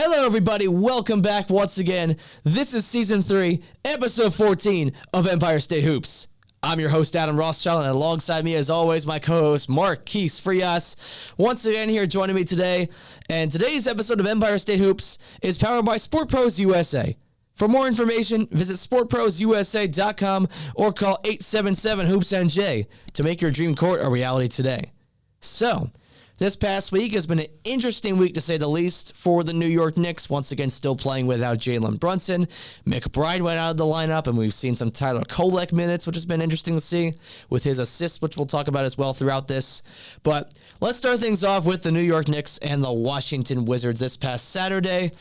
Hello, everybody. Welcome back once again. This is Season 3, Episode 14 of Empire State Hoops. I'm your host, Adam Rothschild, and alongside me, as always, my co-host, Marquise Frias. Once again, here joining me today. And today's episode of Empire State Hoops is powered by Sport Pros USA. For more information, visit sportprosusa.com or call 877-HOOPS-NJ to make your dream court a reality today. So, this past week has been an interesting week, to say the least, for the New York Knicks. Once again, still playing without Jalen Brunson. McBride went out of the lineup, and we've seen some Tyler Kolek minutes, which has been interesting to see, with his assists, which we'll talk about as well throughout this. But let's start things off with the New York Knicks and the Washington Wizards this past Saturday.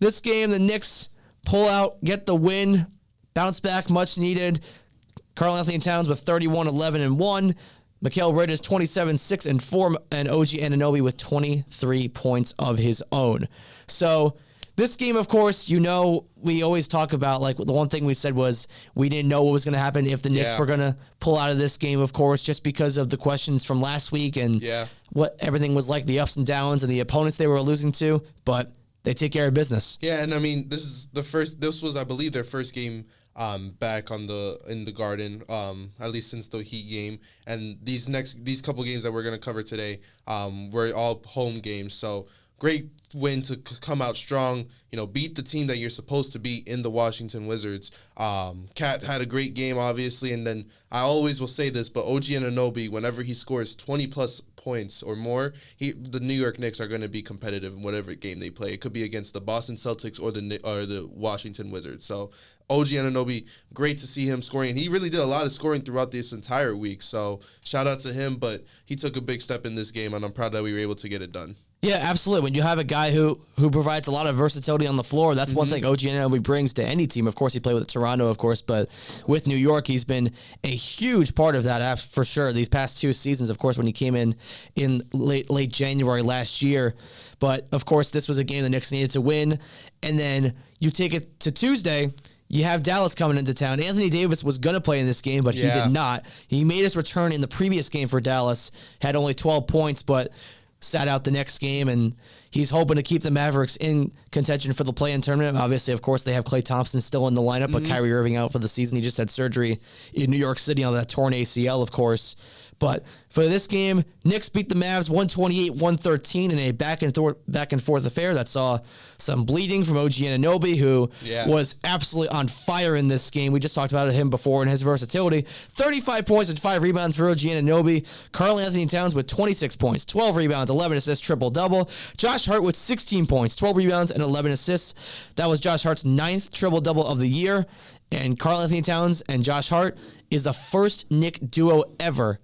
This game, the Knicks pull out, get the win, bounce back, much needed. Karl-Anthony Towns with 31-11-1. Mikal Bridges 27-6-4, and OG Anunoby with 23 points of his own. So this game, of course, we always talk about, like, the one thing we said was we didn't know what was going to happen if the Knicks were going to pull out of this game, of course, just because of the questions from last week and what everything was like, the ups and downs and the opponents they were losing to. But they take care of business. Yeah, and I mean, this was, I believe, their first game back in the Garden, at least since the Heat game. And these couple games that we're going to cover today were all home games. So great win to come out strong, beat the team that you're supposed to beat in the Washington Wizards. Cat had a great game, obviously, and then I always will say this, but OG Anunoby, whenever he scores 20-plus points or more, the New York Knicks are going to be competitive in whatever game they play. It could be against the Boston Celtics or the Washington Wizards. So OG Anunoby, great to see him scoring. And he really did a lot of scoring throughout this entire week. So shout out to him, but he took a big step in this game, and I'm proud that we were able to get it done. Yeah, absolutely. When you have a guy who provides a lot of versatility on the floor, that's one thing OG Anunoby brings to any team. Of course, he played with Toronto, of course, but with New York, he's been a huge part of that for sure. These past two seasons, of course, when he came in late January last year. But, of course, this was a game the Knicks needed to win. And then you take it to Tuesday. You have Dallas coming into town. Anthony Davis was going to play in this game, but he did not. He made his return in the previous game for Dallas, had only 12 points, but sat out the next game, and he's hoping to keep the Mavericks in contention for the play-in tournament. Obviously, of course, they have Klay Thompson still in the lineup, but Kyrie Irving out for the season. He just had surgery in New York City on that torn ACL, of course. But for this game, Knicks beat the Mavs 128-113 in a back and forth affair that saw some bleeding from OG Anunoby, who was absolutely on fire in this game. We just talked about him before and his versatility. 35 points and 5 rebounds for OG Anunoby. Karl-Anthony Towns with 26 points, 12 rebounds, 11 assists, triple-double. Josh Hart with 16 points, 12 rebounds, and 11 assists. That was Josh Hart's 9th triple-double of the year. And Karl-Anthony Towns and Josh Hart is the first Knick duo ever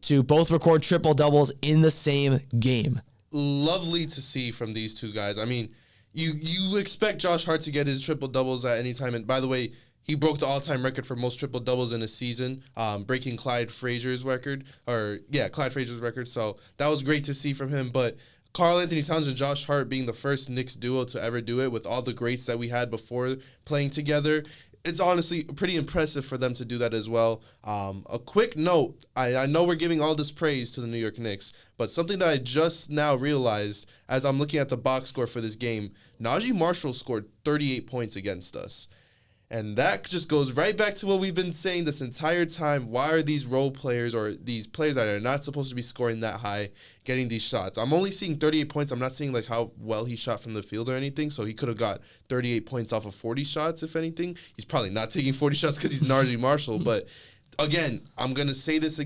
to both record triple-doubles in the same game. Lovely to see from these two guys. I mean, you expect Josh Hart to get his triple-doubles at any time. And by the way, he broke the all-time record for most triple-doubles in a season, breaking Clyde Frazier's record. So that was great to see from him. But Karl-Anthony Towns and Josh Hart being the first Knicks duo to ever do it, with all the greats that we had before playing together, it's honestly pretty impressive for them to do that as well. A quick note, I know we're giving all this praise to the New York Knicks, but something that I just now realized as I'm looking at the box score for this game, Najee Marshall scored 38 points against us. And that just goes right back to what we've been saying this entire time. Why are these role players or these players that are not supposed to be scoring that high getting these shots? I'm only seeing 38 points. I'm not seeing like how well he shot from the field or anything. So he could have got 38 points off of 40 shots, if anything. He's probably not taking 40 shots because he's Najee Marshall. But again, I'm gonna say this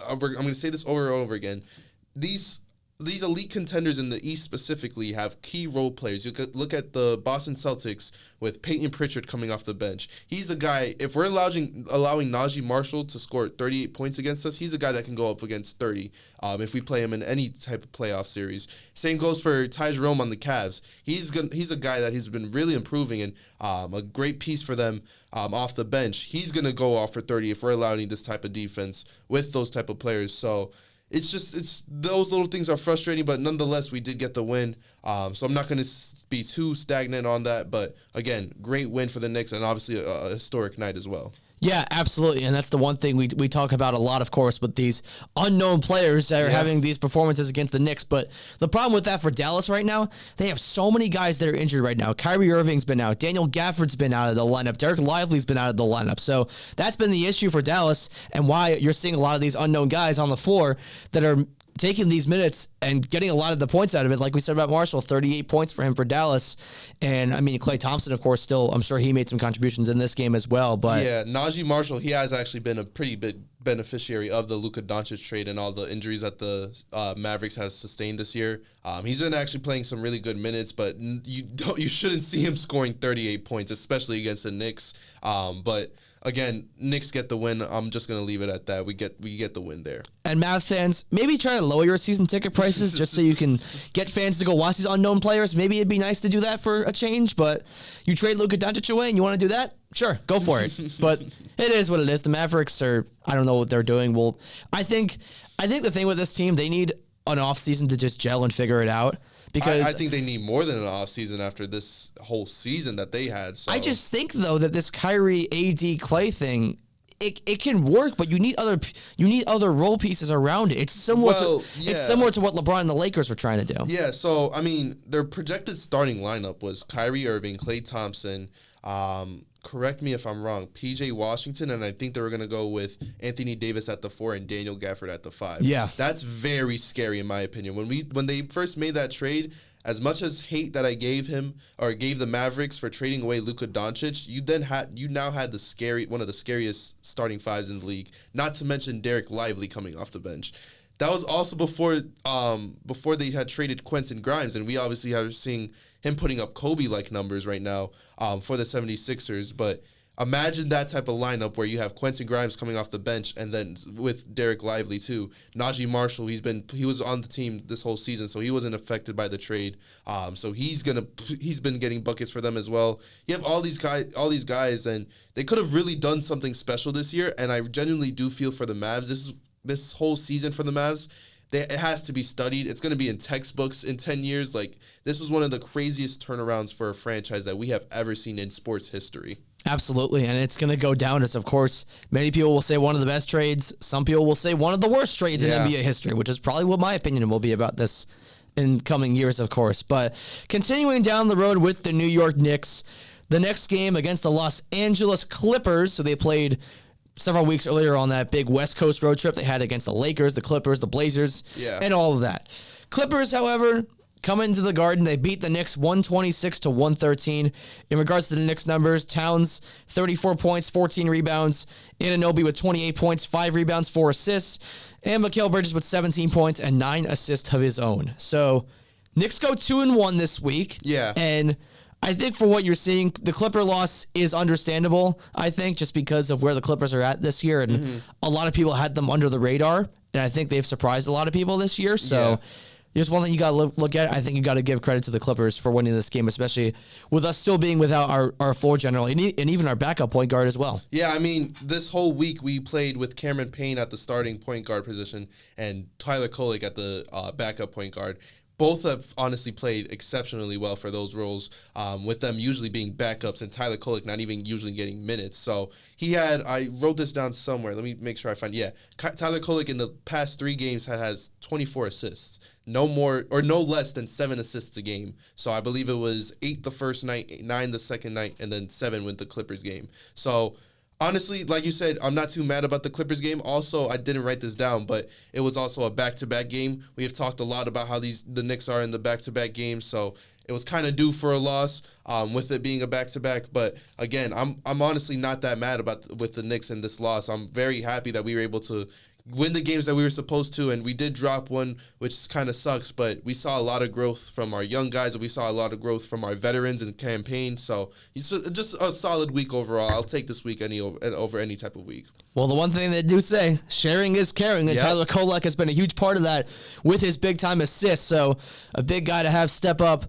over and over again. These elite contenders in the East specifically have key role players. You could look at the Boston Celtics with Peyton Pritchard coming off the bench. He's a guy, if we're allowing Najee Marshall to score 38 points against us, he's a guy that can go up against 30 if we play him in any type of playoff series. Same goes for Ty Jerome on the Cavs. He's a guy that he's been really improving and a great piece for them off the bench. He's going to go off for 30 if we're allowing this type of defense with those type of players. So it's those little things are frustrating, but nonetheless, we did get the win. So I'm not going to be too stagnant on that. But again, great win for the Knicks and obviously a historic night as well. Yeah, absolutely. And that's the one thing we talk about a lot, of course, with these unknown players that are having these performances against the Knicks. But the problem with that for Dallas right now, they have so many guys that are injured right now. Kyrie Irving's been out. Daniel Gafford's been out of the lineup. Derek Lively's been out of the lineup. So that's been the issue for Dallas and why you're seeing a lot of these unknown guys on the floor that are taking these minutes and getting a lot of the points out of it. Like we said about Marshall, 38 points for him for Dallas. And, I mean, Klay Thompson, of course, still, I'm sure he made some contributions in this game as well. But yeah, Najee Marshall, he has actually been a pretty big beneficiary of the Luka Doncic trade and all the injuries that the Mavericks has sustained this year. He's been actually playing some really good minutes, but you shouldn't see him scoring 38 points, especially against the Knicks. But again, Knicks get the win. I'm just gonna leave it at that. We get the win there. And Mavs fans, maybe try to lower your season ticket prices just so you can get fans to go watch these unknown players. Maybe it'd be nice to do that for a change, but you trade Luka Doncic away and you want to do that? Sure, go for it. But it is what it is. The Mavericks are, I don't know what they're doing. Well, I think the thing with this team, they need an offseason to just gel and figure it out. Because I think they need more than an offseason after this whole season that they had. So. I just think, though, that this Kyrie, AD, Clay thing, it can work, but you need other role pieces around it. It's similar to what LeBron and the Lakers were trying to do. Yeah, so, I mean, their projected starting lineup was Kyrie Irving, Klay Thompson, correct me if I'm wrong, PJ Washington, and I think they were going to go with Anthony Davis at the 4 and Daniel Gafford at the 5. Yeah. That's very scary in my opinion. When they first made that trade, as much as hate that I gave the Mavericks for trading away Luka Doncic, you now had one of the scariest starting fives in the league, not to mention Derek Lively coming off the bench. That was also before they had traded Quentin Grimes, and we obviously are seeing him putting up Kobe-like numbers right now for the 76ers. But imagine that type of lineup where you have Quentin Grimes coming off the bench, and then with Derek Lively too. Najee Marshall, he was on the team this whole season, so he wasn't affected by the trade. So he's been getting buckets for them as well. You have all these guys, and they could have really done something special this year. And I genuinely do feel for the Mavs. This whole season for the Mavs, it has to be studied. It's going to be in textbooks in 10 years. Like, this was one of the craziest turnarounds for a franchise that we have ever seen in sports history. Absolutely, and it's going to go down as, of course, many people will say one of the best trades. Some people will say one of the worst trades in NBA history, which is probably what my opinion will be about this in coming years, of course. But continuing down the road with the New York Knicks, the next game against the Los Angeles Clippers, so they played several weeks earlier on that big West Coast road trip they had against the Lakers, the Clippers, the Blazers, and all of that. Clippers, however, come into the Garden. They beat the Knicks 126-113. In regards to the Knicks numbers, Towns, 34 points, 14 rebounds. Anunoby with 28 points, 5 rebounds, 4 assists. And Mikal Bridges with 17 points and 9 assists of his own. So, Knicks go 2-1 this week. Yeah. And I think for what you're seeing, the Clipper loss is understandable, I think, just because of where the Clippers are at this year. And a lot of people had them under the radar, and I think they've surprised a lot of people this year. So there's one thing you got to look at. I think you got to give credit to the Clippers for winning this game, especially with us still being without our floor general and even our backup point guard as well. Yeah, I mean, this whole week we played with Cameron Payne at the starting point guard position and Tyler Kolek at the backup point guard. Both have honestly played exceptionally well for those roles, with them usually being backups and Tyler Kolek not even usually getting minutes. So I wrote this down somewhere. Let me make sure I find Tyler Kolek in the past 3 games has 24 assists. No more or no less than 7 assists a game. So I believe it was 8 the first night, 9 the second night, and then 7 with the Clippers game. So honestly, like you said, I'm not too mad about the Clippers game. Also, I didn't write this down, but it was also a back-to-back game. We have talked a lot about how the Knicks are in the back-to-back games, so it was kind of due for a loss with it being a back-to-back. But again, I'm honestly not that mad with the Knicks and this loss. I'm very happy that we were able to win the games that we were supposed to, and we did drop one, which kind of sucks, but we saw a lot of growth from our young guys, and we saw a lot of growth from our veterans and campaign, so it's just a solid week overall. I'll take this week over any type of week. Well, the one thing they do say, sharing is caring, and Tyler Kolek has been a huge part of that with his big-time assists, so a big guy to have step up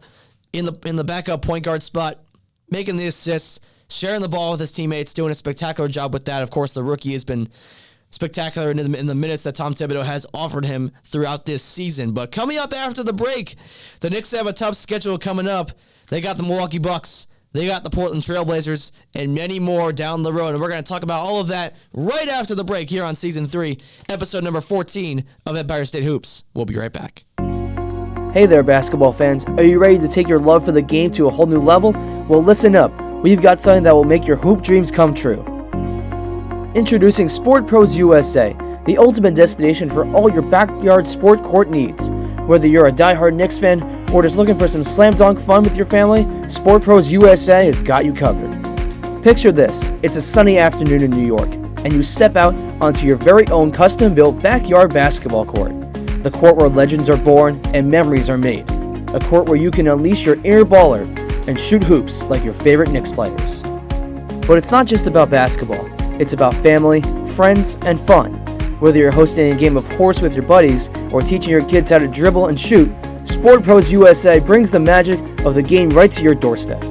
in the backup point guard spot, making the assists, sharing the ball with his teammates, doing a spectacular job with that. Of course, the rookie has been spectacular in the minutes that Tom Thibodeau has offered him throughout this season. But coming up after the break, the Knicks have a tough schedule coming up. They got the Milwaukee Bucks, They got the Portland Trailblazers and many more down the road. And we're going to talk about all of that right after the break here on Season 3, episode number 14 of Empire State Hoops. We'll be right back. Hey there, basketball fans. Are you ready to take your love for the game to a whole new level? Well, listen up. We've got something that will make your hoop dreams come true. Introducing Sport Pros USA, the ultimate destination for all your backyard sport court needs. Whether you're a diehard Knicks fan or just looking for some slam dunk fun with your family, Sport Pros USA has got you covered. Picture this. It's a sunny afternoon in New York, and you step out onto your very own custom-built backyard basketball court. The court where legends are born and memories are made. A court where you can unleash your inner baller and shoot hoops like your favorite Knicks players. But it's not just about basketball. It's about family, friends, and fun. Whether you're hosting a game of horse with your buddies or teaching your kids how to dribble and shoot, Sport Pros USA brings the magic of the game right to your doorstep.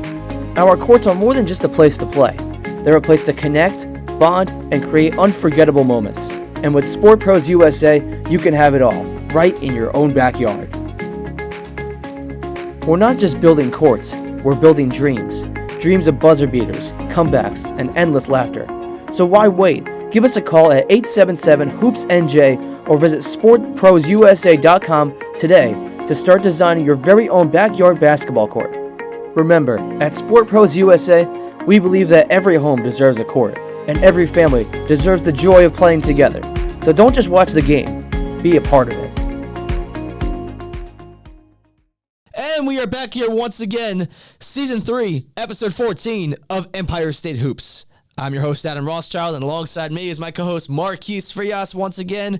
Our courts are more than just a place to play. They're a place to connect, bond, and create unforgettable moments. And with Sport Pros USA, you can have it all, right in your own backyard. We're not just building courts, we're building dreams. Dreams of buzzer beaters, comebacks, and endless laughter. So why wait? Give us a call at 877-HOOPS-NJ or visit sportprosusa.com today to start designing your very own backyard basketball court. Remember, at Sport Pros USA, we believe that every home deserves a court, and every family deserves the joy of playing together. So don't just watch the game, be a part of it. And we are back here once again, Season 3, Episode 14 of Empire State Hoops. I'm your host, Adam Rothschild, and alongside me is my co-host, Marquise Frias, once again.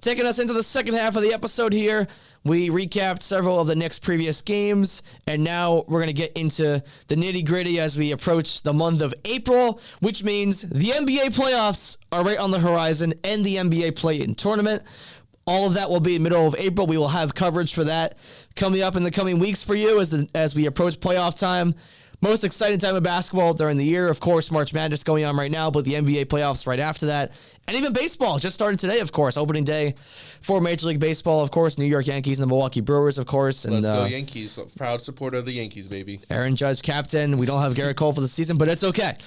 Taking us into the second half of the episode here, we recapped several of the Knicks' previous games, and now we're going to get into the nitty-gritty as we approach the month of April, which means the NBA playoffs are right on the horizon and the NBA play-in tournament. All of that will be in the middle of April. We will have coverage for that coming up in the coming weeks for you as we approach playoff time. Most exciting time of basketball during the year. Of course, March Madness going on right now, but the NBA playoffs right after that. And even baseball just started today, of course. Opening day for Major League Baseball, of course. New York Yankees and the Milwaukee Brewers, of course. And, Let's go Yankees. Proud supporter of the Yankees, baby. Aaron Judge, captain. We don't have Garrett Cole for the season, but it's okay.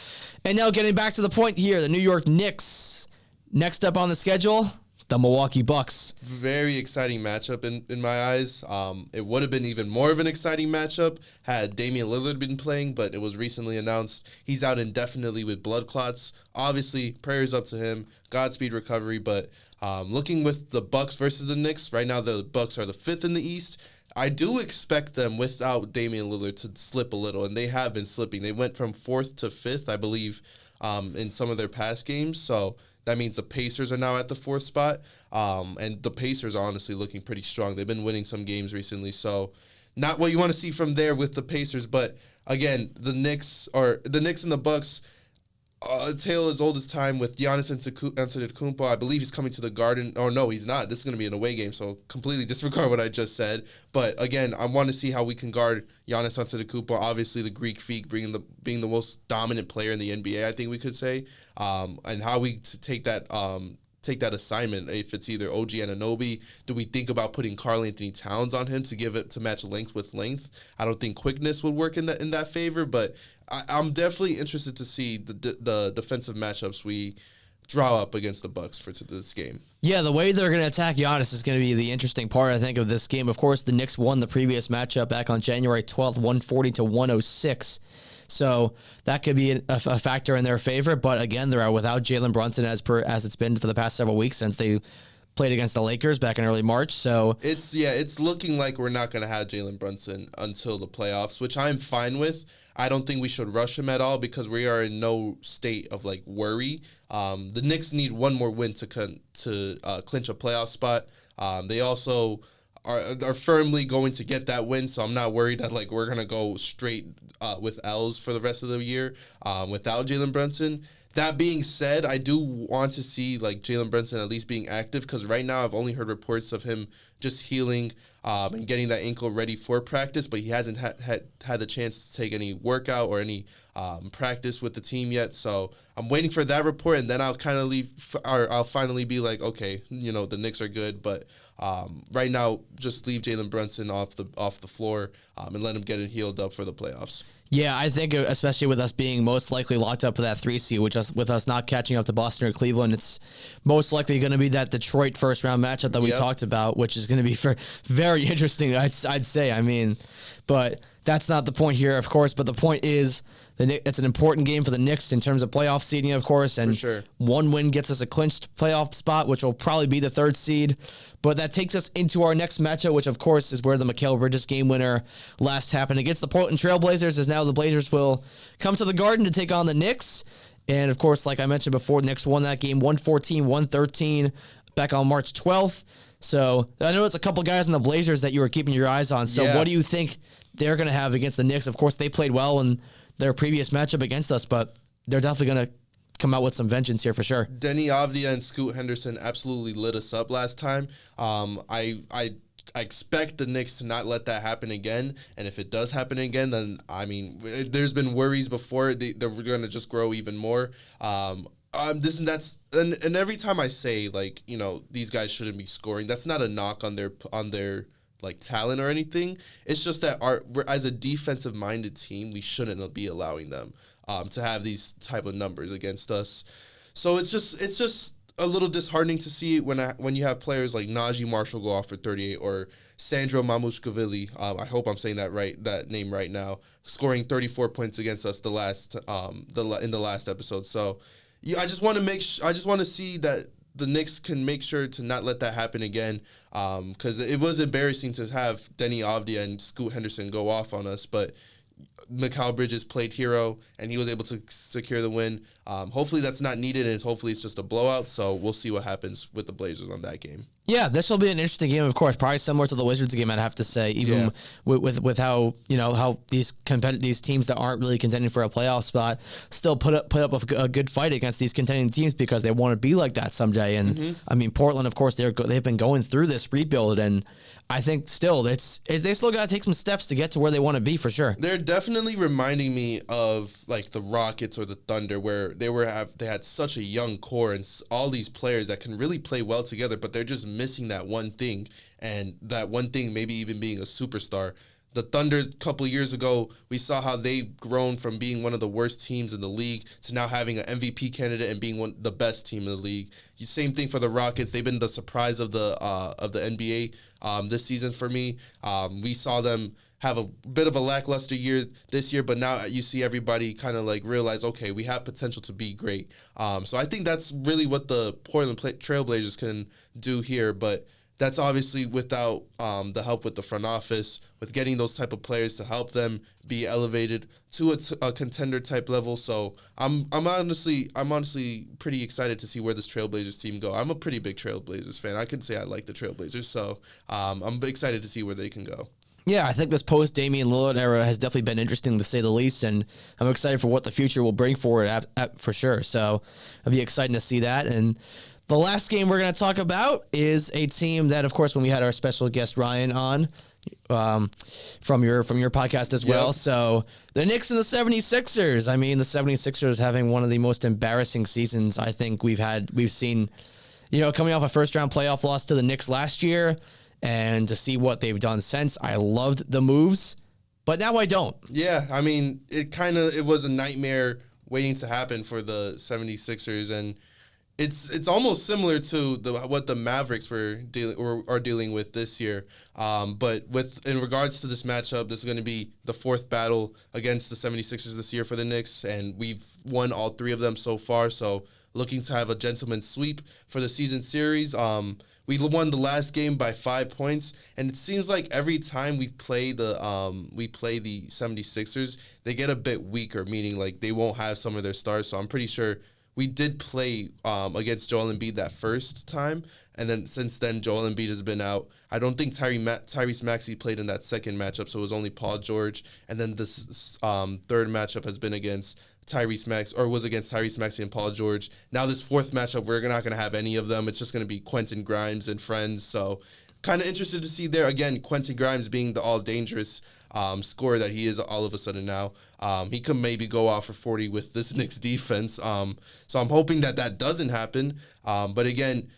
And now getting back to the point here, the New York Knicks. Next up on the schedule, the Milwaukee Bucks. Very exciting matchup in my eyes. It would have been even more of an exciting matchup had Damian Lillard been playing, but it was recently announced he's out indefinitely with blood clots. Obviously, prayers up to him. Godspeed recovery. But looking with the Bucks versus the Knicks, right now the Bucks are the 5th in the East. I do expect them without Damian Lillard to slip a little, and they have been slipping. They went from 4th to 5th, I believe, in some of their past games. So that means the Pacers are now at the 4th spot, and the Pacers are honestly looking pretty strong. They've been winning some games recently, so not what you want to see from there with the Pacers. But again, the Knicks and the Bucks, a tale as old as time with Giannis Antetokounmpo. I believe he's coming to the Garden. Oh no, he's not. This is going to be an away game, so completely disregard what I just said. But again, I want to see how we can guard Giannis Antetokounmpo. Obviously, the Greek Freak, being the most dominant player in the NBA, I think we could say, and how we take that assignment. If it's either OG Anunoby, do we think about putting Karl Anthony Towns on him to match length with length? I don't think quickness would work in that favor, but I'm definitely interested to see the defensive matchups we draw up against the Bucks for this game. Yeah, the way they're going to attack Giannis is going to be the interesting part, I think, of this game. Of course, the Knicks won the previous matchup back on January 12th, 140-106. So that could be a factor in their favor. But again, they're without Jalen Brunson as it's been for the past several weeks since they played against the Lakers back in early March. So it's looking like we're not going to have Jalen Brunson until the playoffs, which I'm fine with. I don't think we should rush him at all because we are in no state of worry. The Knicks need one more win to clinch a playoff spot. They also are firmly going to get that win, so I'm not worried that we're gonna go straight with L's for the rest of the year without Jalen Brunson. That being said, I do want to see Jalen Brunson at least being active because right now I've only heard reports of him just healing and getting that ankle ready for practice, but he hasn't had the chance to take any workout or any practice with the team yet. So I'm waiting for that report, and then I'll finally be okay, the Knicks are good. But Right now, just leave Jalen Brunson off the floor and let him get it healed up for the playoffs. Yeah, I think especially with us being most likely locked up for that 3 seed, with us not catching up to Boston or Cleveland, it's most likely going to be that Detroit first round matchup that we talked about, which is going to be very interesting. I'd say. I mean, but that's not the point here, of course. But the point is, it's an important game for the Knicks in terms of playoff seeding, of course. And one win gets us a clinched playoff spot, which will probably be the 3rd seed. But that takes us into our next matchup, which, of course, is where the Mikal Bridges game winner last happened against the Portland Trail Blazers, as now the Blazers will come to the Garden to take on the Knicks. And, of course, like I mentioned before, the Knicks won that game 114-113 back on March 12th. So I know it's a couple guys in the Blazers that you were keeping your eyes on. So what do you think they're going to have against the Knicks? Of course, they played well in their previous matchup against us, but they're definitely going to come out with some vengeance here for sure. Denny Avdia and Scoot Henderson absolutely lit us up last time. I expect the Knicks to not let that happen again, and if it does happen again, then there's been worries before. They're going to just grow even more. This and that's, and every time I say these guys shouldn't be scoring, that's not a knock on their like talent or anything. It's just that as a defensive minded team, we shouldn't be allowing them to have these type of numbers against us. So it's just a little disheartening to see when you have players like Najee Marshall go off for 38 or Sandro Mamushvili. I hope I'm saying that name right now, scoring 34 points against us in the last episode. So I just want to see that the Knicks can make sure to not let that happen again, because it was embarrassing to have Denny Avdia and Scoot Henderson go off on us, but Mikal Bridges played hero, and he was able to secure the win. Hopefully that's not needed, and hopefully it's just a blowout, so we'll see what happens with the Blazers on that game. Yeah, this will be an interesting game, of course. Probably similar to the Wizards game, I'd have to say, even with how how these teams that aren't really contending for a playoff spot still put up a good fight against these contending teams because they want to be like that someday. And I mean, Portland, of course, they've been going through this rebuild, and I think still they still got to take some steps to get to where they want to be for sure. They're definitely reminding me of like the Rockets or the Thunder, where they had such a young core and all these players that can really play well together, but they're just missing that one thing, and that one thing maybe even being a superstar. The Thunder, a couple of years ago, we saw how they've grown from being one of the worst teams in the league to now having an MVP candidate and being the best team in the league. Same thing for the Rockets. They've been the surprise of the NBA this season for me. We saw them have a bit of a lackluster year this year, but now you see everybody kind of like realize, okay, we have potential to be great. So I think that's really what the Portland Trailblazers can do here, but that's obviously without the help with the front office, with getting those type of players to help them be elevated to a contender type level. So I'm honestly pretty excited to see where this Trailblazers team go. I'm a pretty big Trailblazers fan. I can say I like the Trailblazers, so I'm excited to see where they can go. Yeah, I think this post-Damian Lillard era has definitely been interesting to say the least, and I'm excited for what the future will bring for it for sure. So it'll be exciting to see that. And the last game we're going to talk about is a team that, of course, when we had our special guest Ryan on from your podcast as well. So the Knicks and the 76ers. I mean, the 76ers having one of the most embarrassing seasons I think we've seen, coming off a first-round playoff loss to the Knicks last year. And to see what they've done since, I loved the moves, but now I don't. Yeah, I mean, it was a nightmare waiting to happen for the 76ers, and it's almost similar to what the Mavericks are dealing with this year. But in regards to this matchup, this is going to be the fourth battle against the 76ers this year for the Knicks, and we've won all three of them so far, so looking to have a gentleman's sweep for the season series. We won the last game by 5 points, and it seems like every time we play the 76ers, they get a bit weaker, meaning like they won't have some of their stars. So I'm pretty sure we did play against Joel Embiid that first time, and then since then Joel Embiid has been out. I don't think Tyrese Maxey played in that second matchup, so it was only Paul George. And then this third matchup has been against against Tyrese Maxey and Paul George. Now this fourth matchup, we're not going to have any of them. It's just going to be Quentin Grimes and friends. So kind of interested to see there. Again, Quentin Grimes being the all-dangerous scorer that he is all of a sudden now. He could maybe go off for 40 with this Knicks defense. So I'm hoping that doesn't happen. But again,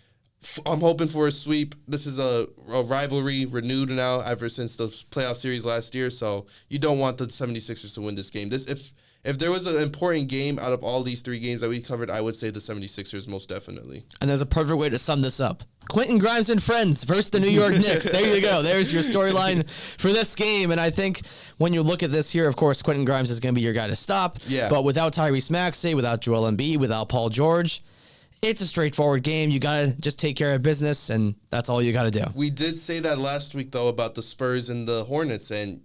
I'm hoping for a sweep. This is a rivalry renewed now ever since the playoff series last year, so you don't want the 76ers to win this game. If there was an important game out of all these 3 games that we covered, I would say the 76ers most definitely. And there's a perfect way to sum this up. Quentin Grimes and friends versus the New York Knicks. There you go. There's your storyline for this game. And I think when you look at this here, of course, Quentin Grimes is going to be your guy to stop. Yeah. But without Tyrese Maxey, without Joel Embiid, without Paul George, it's a straightforward game. You got to just take care of business, and that's all you got to do. We did say that last week, though, about the Spurs and the Hornets. And,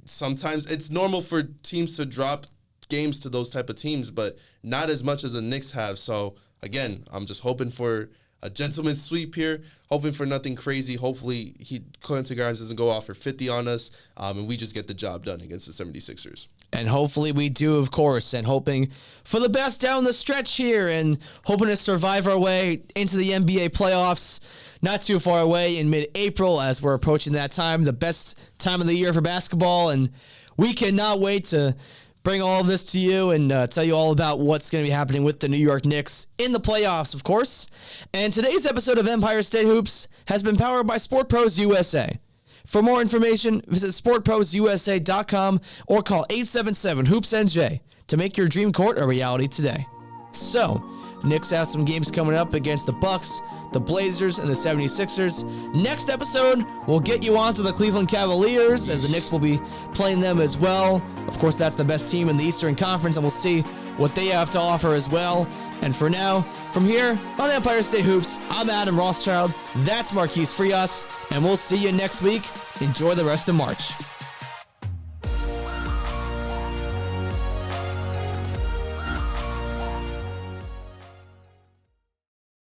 sometimes it's normal for teams to drop games to those type of teams, but not as much as the Knicks have. So, again, I'm just hoping for a gentleman's sweep here, hoping for nothing crazy. Hopefully, Quentin Grimes doesn't go off for 50 on us, and we just get the job done against the 76ers. And hopefully we do, of course, and hoping for the best down the stretch here and hoping to survive our way into the NBA playoffs not too far away in mid-April as we're approaching that time, the best time of the year for basketball. And we cannot wait to bring all of this to you and tell you all about what's going to be happening with the New York Knicks in the playoffs, of course. And today's episode of Empire State Hoops has been powered by Sport Pros USA. For more information, visit sportprosusa.com or call 877-HOOPS-NJ to make your dream court a reality today. So, Knicks have some games coming up against the Bucks, the Blazers, and the 76ers. Next episode, we'll get you on to the Cleveland Cavaliers, as the Knicks will be playing them as well. Of course, that's the best team in the Eastern Conference, and we'll see what they have to offer as well. And for now, from here on Empire State Hoops, I'm Adam Rothschild, that's Marquise Frias, and we'll see you next week. Enjoy the rest of March.